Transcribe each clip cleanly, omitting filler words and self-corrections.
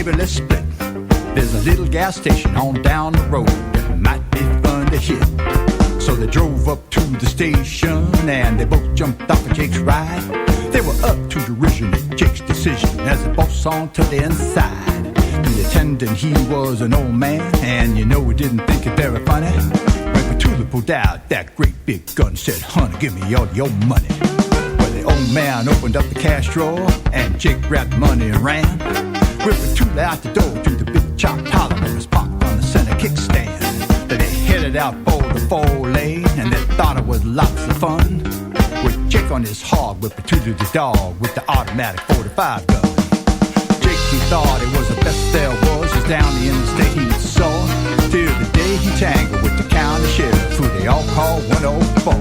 baby, let's split. There's a little gas station on down the road that might be fun to hit. So they drove up to the station and they both jumped off of Jake's ride. They were up to derision at Jake's decision as they both saw to the inside. The attendant, he was an old man, and you know he didn't think it very funny. When Petula pulled out that great big gun, said, honey, give me all your money. Well, the old man opened up the cash drawer, and Jake grabbed the money and ran. With Petula out the door to the big chop collar that was parked on the center kickstand. Then they headed out for the 4-lane, and they thought it was lots of fun. With Jake on his hog, with Petula the dog, with the automatic 45 gun. Jake, he thought it was the best there was, as down the interstate he saw. Till the day he tangled with the county sheriff, who they all call 104.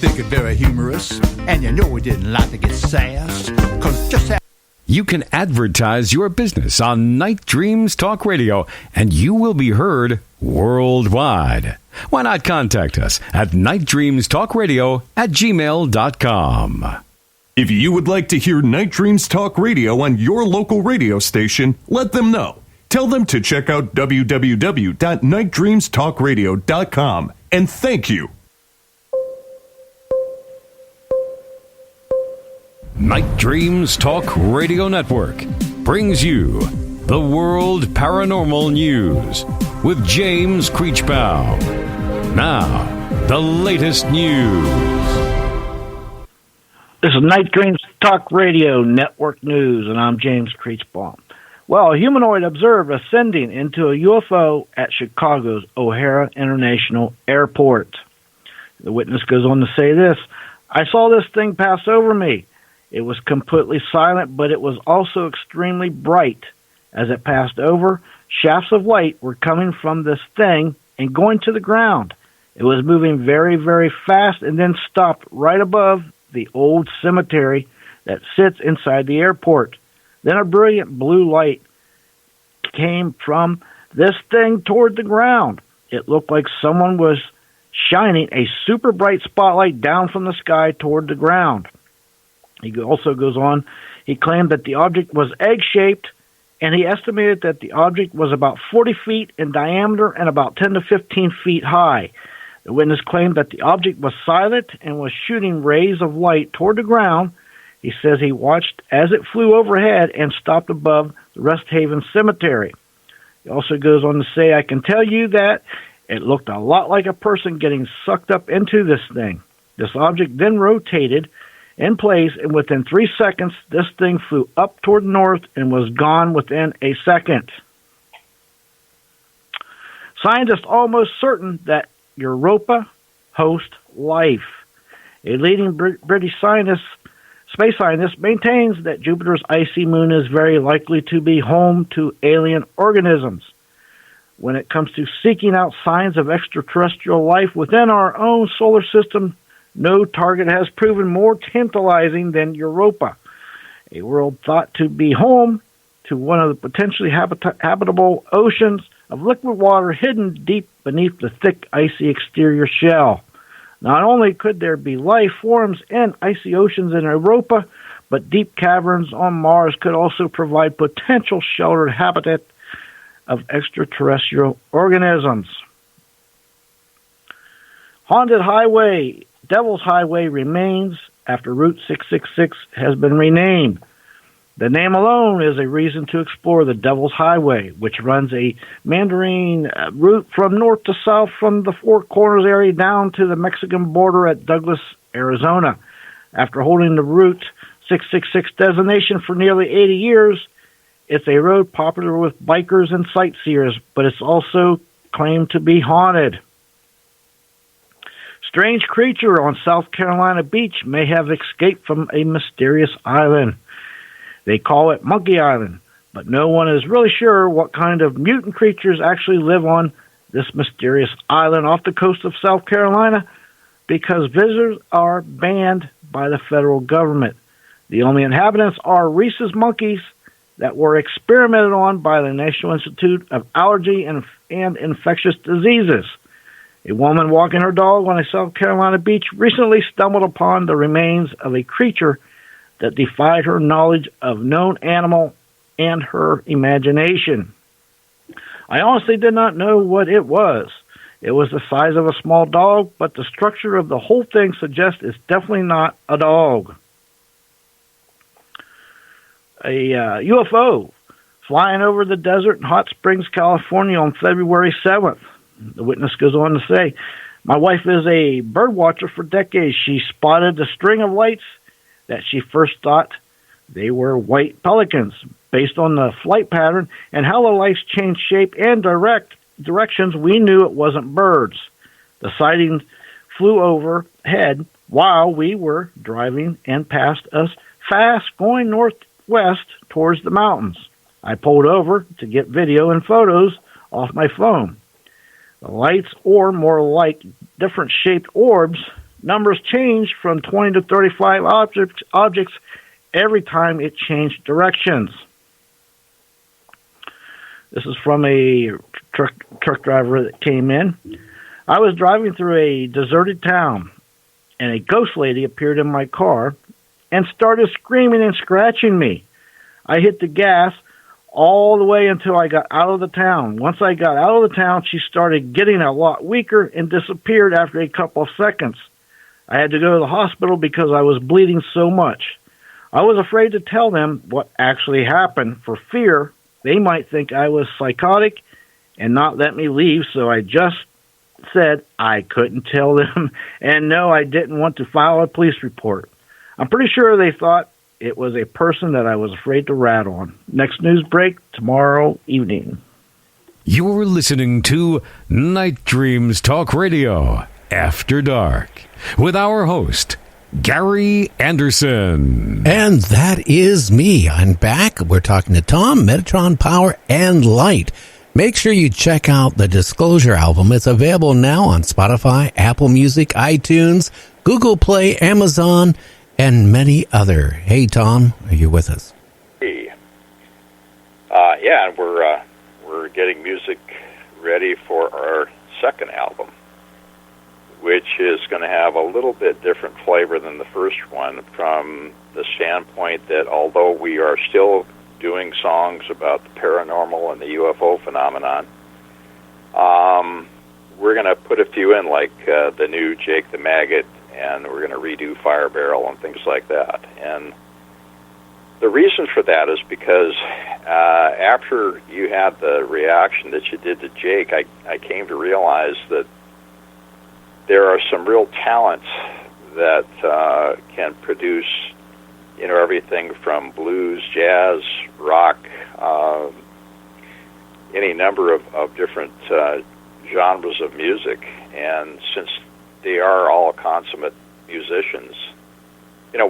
Think it very humorous, and you know he didn't like to get sassed, 'cause just You can advertise your business on Night Dreams Talk Radio, and you will be heard worldwide. Why not contact us at nightdreamstalkradio@gmail.com. If you would like to hear Night Dreams Talk Radio on your local radio station, let them know. Tell them to check out www.nightdreamstalkradio.com, and thank you. Night Dreams Talk Radio Network brings you the World Paranormal News with James Creechbaum. Now, the latest news. This is Night Dreams Talk Radio Network News, and I'm James Creechbaum. Well, a humanoid observed ascending into a UFO at Chicago's O'Hare International Airport. The witness goes on to say this: I saw this thing pass over me. It was completely silent, but it was also extremely bright. As it passed over, shafts of light were coming from this thing and going to the ground. It was moving very, very fast and then stopped right above the old cemetery that sits inside the airport. Then a brilliant blue light came from this thing toward the ground. It looked like someone was shining a super bright spotlight down from the sky toward the ground. He also goes on, he claimed that the object was egg-shaped, and he estimated that the object was about 40 feet in diameter and about 10 to 15 feet high. The witness claimed that the object was silent and was shooting rays of light toward the ground. He says he watched as it flew overhead and stopped above the Rest Haven Cemetery. He also goes on to say, I can tell you that it looked a lot like a person getting sucked up into this thing. This object then rotated in place, and within 3 seconds, this thing flew up toward the north and was gone within a second. Scientists are almost certain that Europa hosts life. A leading British space scientist maintains that Jupiter's icy moon is very likely to be home to alien organisms. When it comes to seeking out signs of extraterrestrial life within our own solar system, no target has proven more tantalizing than Europa, a world thought to be home to one of the potentially habitable oceans of liquid water hidden deep beneath the thick, icy exterior shell. Not only could there be life forms in icy oceans in Europa, but deep caverns on Mars could also provide potential sheltered habitat of extraterrestrial organisms. Haunted Highway, Devil's Highway remains after Route 666 has been renamed. The name alone is a reason to explore the Devil's Highway, which runs a meandering route from north to south from the Four Corners area down to the Mexican border at Douglas, Arizona. After holding the Route 666 designation for nearly 80 years, it's a road popular with bikers and sightseers, but it's also claimed to be haunted. Strange creature on South Carolina beach may have escaped from a mysterious island. They call it Monkey Island, but no one is really sure what kind of mutant creatures actually live on this mysterious island off the coast of South Carolina, because visitors are banned by the federal government. The only inhabitants are rhesus monkeys that were experimented on by the National Institute of Allergy and Infectious Diseases. A woman walking her dog on a South Carolina beach recently stumbled upon the remains of a creature that defied her knowledge of known animal and her imagination. I honestly did not know what it was. It was the size of a small dog, but the structure of the whole thing suggests it's definitely not a dog. A UFO flying over the desert in Hot Springs, California on February 7th. The witness goes on to say, my wife is a bird watcher for decades. She spotted a string of lights that she first thought they were white pelicans. Based on the flight pattern and how the lights changed shape and directions, we knew it wasn't birds. The sighting flew overhead while we were driving and passed us fast going northwest towards the mountains. I pulled over to get video and photos off my phone. The lights, or more like different shaped orbs, numbers changed from 20 to 35 objects every time it changed directions. This is from a truck driver that came in. I was driving through a deserted town, and a ghost lady appeared in my car and started screaming and scratching me. I hit the gas all the way until I got out of the town. Once I got out of the town, she started getting a lot weaker and disappeared after a couple of seconds. I had to go to the hospital because I was bleeding so much. I was afraid to tell them what actually happened for fear they might think I was psychotic and not let me leave, so I just said I couldn't tell them, and no, I didn't want to file a police report. I'm pretty sure they thought it was a person that I was afraid to rat on. Next news break tomorrow evening. You're listening to Night Dreams Talk Radio After Dark with our host, Gary Anderson. And that is me. I'm back. We're talking to Tom, Metatron Power and Light. Make sure you check out the Disclosure album. It's available now on Spotify, Apple Music, iTunes, Google Play, Amazon, and many other. Hey, Tom, are you with us? Hey. And we're getting music ready for our second album, which is going to have a little bit different flavor than the first one, from the standpoint that although we are still doing songs about the paranormal and the UFO phenomenon, we're going to put a few in, like the new Jake the Maggot, and we're going to redo Fire Barrel and things like that. And the reason for that is because after you had the reaction that you did to Jake, I came to realize that there are some real talents that can produce, everything from blues, jazz, rock, any number of different genres of music. And since they are all consummate musicians,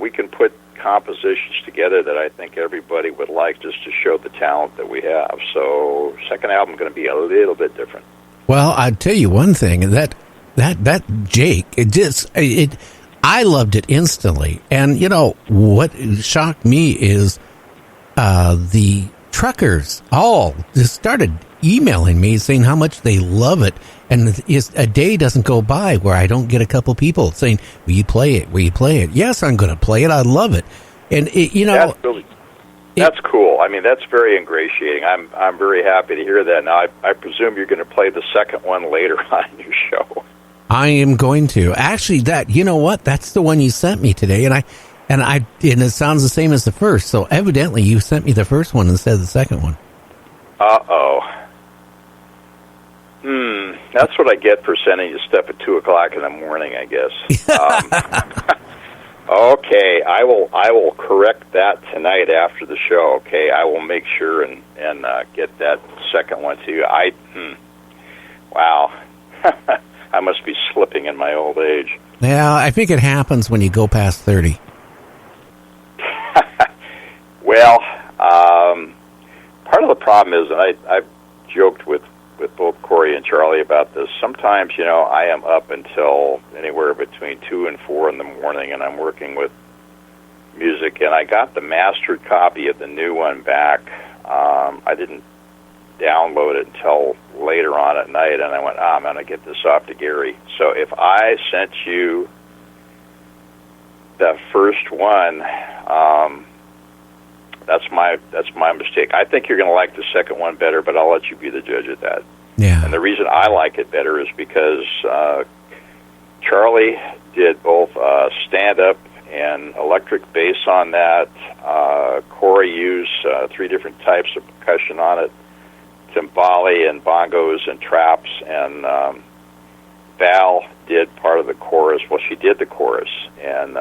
we can put compositions together that I think everybody would like, just to show the talent that we have. So second album is going to be a little bit different. Well, I'll tell you one thing, that Jake, I loved it instantly. And what shocked me is the truckers all just started emailing me saying how much they love it, and a day doesn't go by where I don't get a couple people saying, will you play it, will you play it? Yes, I'm going to play it, I love it. And that's cool. I mean, that's very ingratiating. I'm very happy to hear that. Now I presume you're going to play the second one later on your show. I am going to. Actually, that's the one you sent me today, and it sounds the same as the first. So evidently, you sent me the first one instead of the second one. That's what I get for sending you stuff at 2:00 in the morning, I guess. Okay, I will correct that tonight after the show. Okay, I will make sure and get that second one to you. Wow. I must be slipping in my old age. Yeah, I think it happens when you go past 30. Well, part of the problem is, and I've joked with both Corey and Charlie about this, sometimes, I am up until anywhere between 2 and 4 in the morning, and I'm working with music, and I got the mastered copy of the new one back. I didn't download it until later on at night, and I went, I'm going to get this off to Gary. So if I sent you the first one, that's my mistake. I think you're going to like the second one better, but I'll let you be the judge of that. Yeah. And the reason I like it better is because Charlie did both stand-up and electric bass on that. Corey used 3 different types of percussion on it, timbali and bongos and traps, and Val did part of the chorus. Well, she did the chorus, and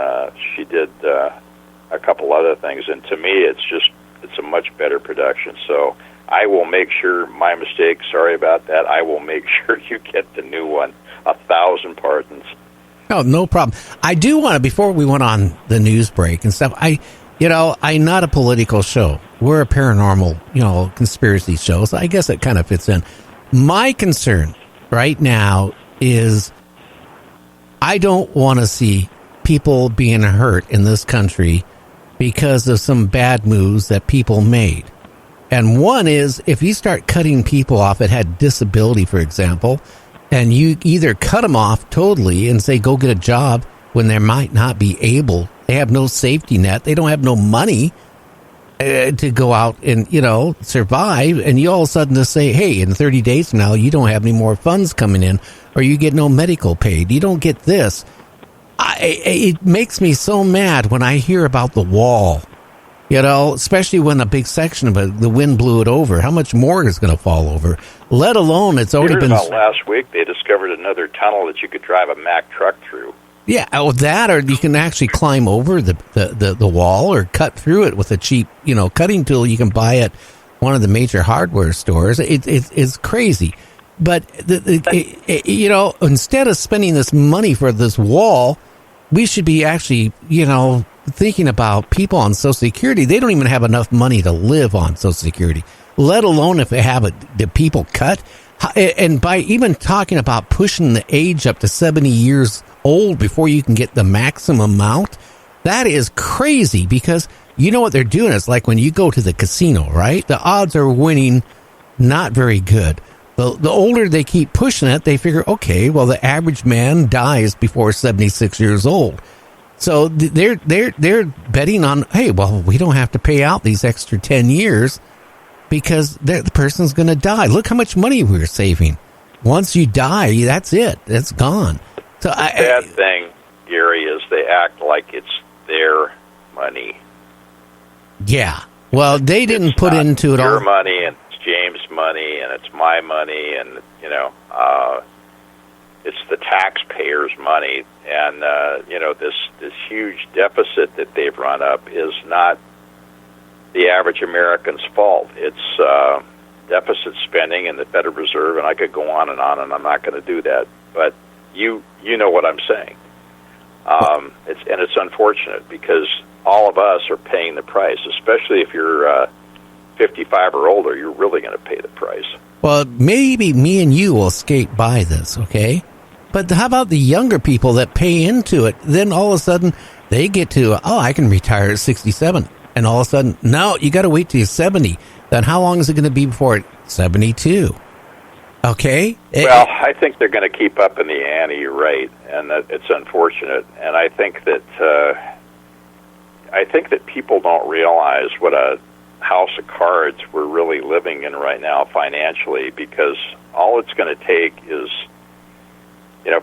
she did a couple other things. And to me, it's a much better production. So I will make sure, my mistake, sorry about that, I will make sure you get the new one. 1,000 pardons. Oh, no problem. I do want to, before we went on the news break and stuff, I'm not a political show. We're a paranormal, conspiracy show, so I guess it kind of fits in. My concern right now is I don't want to see people being hurt in this country because of some bad moves that people made. And one is, if you start cutting people off that had disability, for example, and you either cut them off totally and say, go get a job when they might not be able, they have no safety net, they don't have no money to go out and, survive. And you all of a sudden just say, hey, in 30 days from now, you don't have any more funds coming in, or you get no medical paid. You don't get this. It makes me so mad when I hear about the wall, especially when a big section of it, the wind blew it over. How much more is going to fall over? Let alone it's already been... About last week, they discovered another tunnel that you could drive a Mack truck through. Yeah, that, or you can actually climb over the wall or cut through it with a cheap, cutting tool you can buy at one of the major hardware stores. It's crazy. But, instead of spending this money for this wall, we should be actually, thinking about people on Social Security. They don't even have enough money to live on Social Security, let alone if they have the people cut. And by even talking about pushing the age up to 70 years old before you can get the maximum amount, that is crazy, because you know what they're doing is like when you go to the casino, right? The odds are winning not very good. The older they keep pushing it, they figure, okay, well, the average man dies before 76 years old. So they're betting on, hey, well, we don't have to pay out these extra 10 years because the person's going to die. Look how much money we're saving. Once you die, that's it. That's gone. So the bad thing, Gary, is they act like it's their money. Yeah. Well, they didn't put into it all. Your money, and it's James' money, and it's my money, and, it's the taxpayers' money. And, this huge deficit that they've run up is not the average American's fault. It's deficit spending and the Federal Reserve, and I could go on, and I'm not going to do that. But you know what I'm saying. It's unfortunate because all of us are paying the price, especially if you're 55 or older. You're really going to pay the price. Well, maybe me and you will skate by this, okay? But how about the younger people that pay into it? Then all of a sudden they get to, I can retire at 67. And all of a sudden, no, you got to wait till you're 70. Then how long is it going to be before it's 72? Okay? Well, I think they're going to keep up in the ante, you're right. And it's unfortunate. And I think that people don't realize what a house of cards we're really living in right now financially, because all it's going to take is,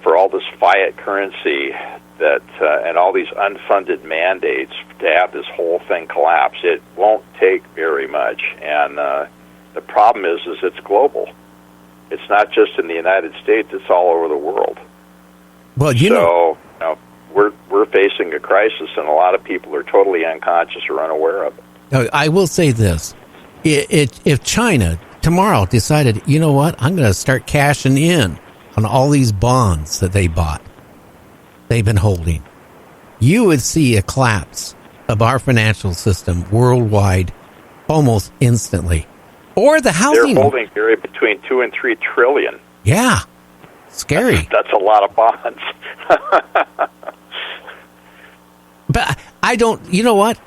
for all this fiat currency that and all these unfunded mandates to have this whole thing collapse. It won't take very much. And the problem is it's global. It's not just in the United States, it's all over the world. Well, we're facing a crisis, and a lot of people are totally unconscious or unaware of it. I will say this. If China tomorrow decided, you know what, I'm going to start cashing in on all these bonds that they've been holding, you would see a collapse of our financial system worldwide almost instantly. Or the housing. They're holding, Gary, between 2 and 3 trillion. Yeah. Scary. That's a lot of bonds. But I don't. You know what?